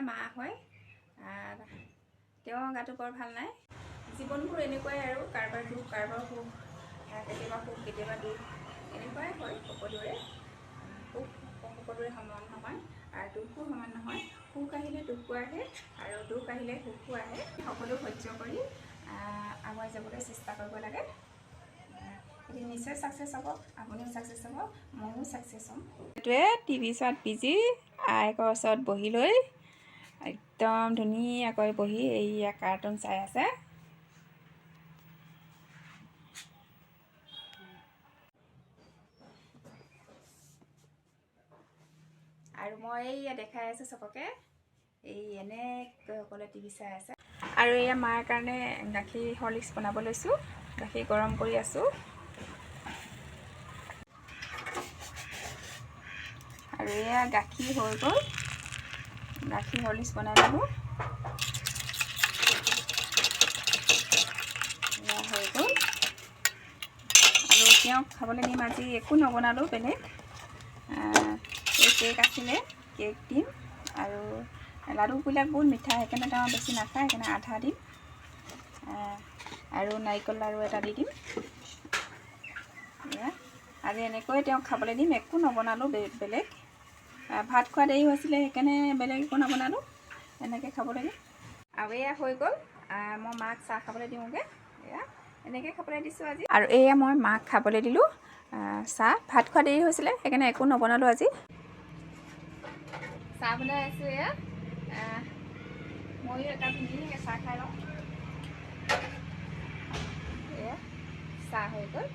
মা হয়, তেওঁ গাটো বৰ ভাল নাই। জীৱনবোৰ এনেকুৱাই আৰু, কাৰোবাৰ দুখ কাৰোবাৰ সুখ, কেতিয়াবা সুখ কেতিয়াবা দুখ এনেকুৱাই হয় সকলোৰে। সুখ সকলোৰে সমান নহয় আৰু দুখো সমান নহয়। সুখ আহিলে দুখো আহে আৰু দুখ আহিলে সুখো আহে। সকলো সহ্য কৰি আগুৱাই যাবলৈ চেষ্টা কৰিব লাগে। এদিন নিশ্চয় ছাকচেছ হ'ব, আপুনিও ছাকচেছ হ'ব, ময়ো ছাকচেছ হ'ম। সেইটোৱে টিভি চোৱাত বিজি, আইকৰ ওচৰত বহি লৈ একদম ধুনীয়াকৈ বহি এইয়া কাৰ্টুন চাই আছে। আৰু মই এইয়া দেখাই আছোঁ চবকে, এই এনেকৈ সকলোৱে টিভি চাই আছে। আৰু এয়া মাৰ কাৰণে গাখীৰ হৰলিক্স বনাব লৈছোঁ, গাখীৰ গৰম কৰি আছোঁ। আৰু এয়া গাখীৰ হৈ গ'ল, গাখীৰ হৰলিক্স বনাই ল'লোঁ। এয়া হৈ গ'ল। আৰু তেওঁক খাবলৈ দিম। আজি একো নবনালোঁ বেলেগ, এই কেক আছিলে, কেক দিম। আৰু লাড়ুবিলাক বহুত মিঠা, সেইকাৰণে তেওঁ বেছি নাখায়, সেইকাৰণে আধা দিম। আৰু নাৰিকল লাড়ু এটা দি দিম। এয়া আজি এনেকৈ তেওঁক খাবলৈ দিম, একো নবনালোঁ বেলেগ। ভাত খোৱা দেৰি হৈছিলে, সেইকাৰণে বেলেগ একো নবনালোঁ, এনেকৈ খাবলৈ দিম। আৰু এয়া হৈ গ'ল, মই মাক চাহ খাবলৈ দিওঁগৈ। এয়া এনেকৈ খাবলৈ দিছোঁ আজি। আৰু এয়া মই মাক খাবলৈ দিলোঁ চাহ। ভাত খোৱা দেৰি হৈছিলে, সেইকাৰণে একো নবনালোঁ আজি। চাহ বনাই আছোঁ এয়া, ময়ো এটা ধুনীয়াকৈ চাহ খাই লওঁ। এয়া চাহ হৈ গ'ল।